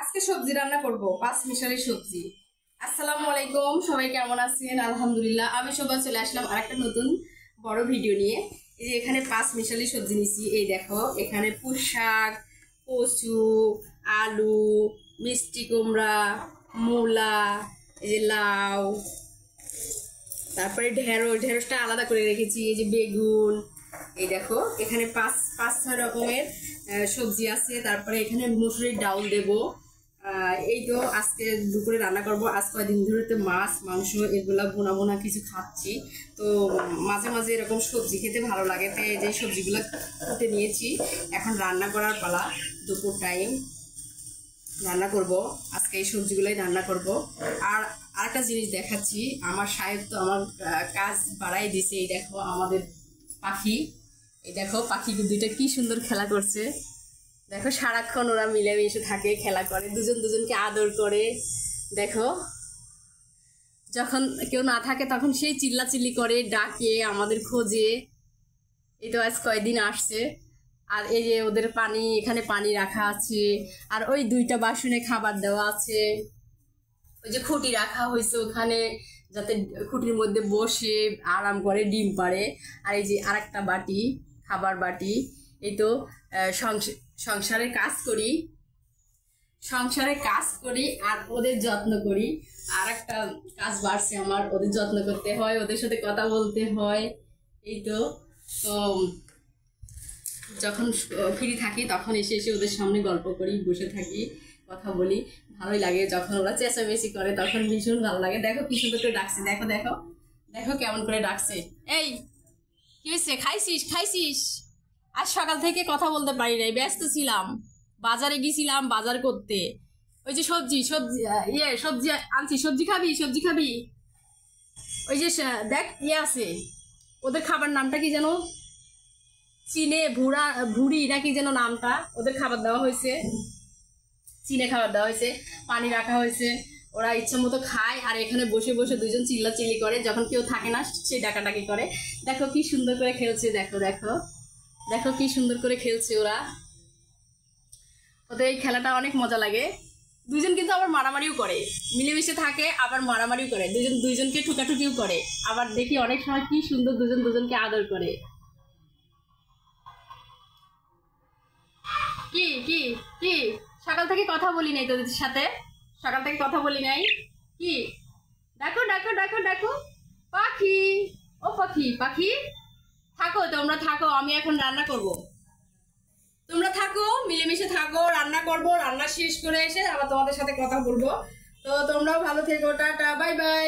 আজকে সবজি রান্না করব, পাঁচ মিশালি সবজি। আসসালামু আলাইকুম, সবাই কেমন আছেন? আলহামদুলিল্লাহ, আমি সবাই চলে আসলাম আরেকটা নতুন বড় ভিডিও নিয়ে। এই যে এখানে পাঁচ মিশালি সবজি নিছি, এই দেখো এখানে পুঁই শাক, কচু, আলু, মিষ্টি কুমড়া, মূলা, এই যে লাউ, তারপরে ঢেঁড়সটা আলাদা করে রেখেছি, এই যে বেগুন। এই দেখো এখানে পাঁচ পাঁচ ছয় রকমের সবজি আছে। তারপরে এখানে মুসুরির ডাউল দেব। এই তো আজকে দুপুরে রান্না করব। আজ কয়েকদিন ধরে তো মাছ মাংস এগুলা বোনা বোনা কিছু খাচ্ছি, তো মাঝে মাঝে এরকম সবজি খেতে ভালো লাগে। তো এই যে সবজিগুলো কেটে নিয়েছি, এখন রান্না করার পালা। দুপুর টাইম রান্না করব, আজকে এই সবজিগুলোই রান্না করব। আর আরেকটা জিনিস দেখাচ্ছি, আমার সাহেব তো আমার কাজ বাড়াই দিছে। এই দেখো আমাদের পাখি, এই দেখো পাখি দুইটা কি সুন্দর খেলা করছে। দেখো সারাক্ষণ ওরা মিলেমিশে থাকে, খেলা করে, দুজন দুজনকে আদর করে। দেখো যখন কেউ না থাকে তখন সেই চিল্লাচিল্লি করে, ডাকে, আমাদের খোঁজে। এই তো আজ কয়দিন আসছে। আর এই যে ওদের পানি, এখানে পানি রাখা আছে, আর ওই দুইটা বাসনে খাবার দেওয়া আছে। ওই যে খুঁটি রাখা হয়েছে ওখানে, যাতে খুঁটির মধ্যে বসে আরাম করে ডিম পাড়ে। আর এই যে আরেকটা বাটি, খাবার বাটি। এই তো সংসারে কাজ করি আর ওদের যত্ন করি। আর একটা কাজ বাড়ছে আমার, ওদের যত্ন করতে হয়, ওদের সাথে কথা বলতে হয়। এই তো তো যখন ফ্রি থাকি তখন এসে এসে ওদের সামনে গল্প করি, বসে থাকি, কথা বলি, ভালোই লাগে। যখন ওরা চেঁচামেচি করে তখন ভীষণ ভালো লাগে। দেখো কি সুন্দর করে ডাকছে, দেখো দেখো দেখো কেমন করে ডাকছে। এই কি হয়েছে? খাইছিস? আজ সকাল থেকে কথা বলতে পারি নাই, ব্যস্ত ছিলাম, বাজারে গেছিলাম বাজার করতে। ওই যে সবজি আনছি। সবজি খাবি? ওই যে দেখ আছে, ওদের খাবার নামটা কি যেন, চিনে ভুড়ি নাকি যেন নামটা। ওদের খাবার দেওয়া হয়েছে, চিনে খাবার দেওয়া হয়েছে, পানি রাখা হয়েছে, ওরা ইচ্ছা মতো খায়। আর এখানে বসে বসে দুজন চিল্লাচিল্লি করে, যখন কেউ থাকে না সে ডাকাডাকি করে। দেখো কি সুন্দর করে খেলছে, দেখো দেখো দেখো কি সুন্দর করে খেলছে ওরা। ওদের এই খেলাটা অনেক মজা লাগে। দুজন কিন্তু আবার মারামারিও করে, মিলেমিশে থাকে আবার মারামারিও করে, দুজনকে ঠুকাঠুকিও করে। আবার দেখি অনেক সময় কি সুন্দর দুজন দুজনকে আদর করে। কি কি কি সকাল থেকে কথা বলি নাই তোদের সাথে, সকাল থেকে কথা বলি নাই। কি ডাকো ডাকো ডাকো ডাকো পাখি, ও পাখি পাখি, থাকো তোমরা থাকো, আমি এখন রান্না করব। তোমরা থাকো, মিলেমিশে থাকো, রান্না করব, রান্না শেষ করে এসে আবার তোমাদের সাথে কথা বলবো। তো তোমরাও ভালো থেকো, টাটা, বাই বাই।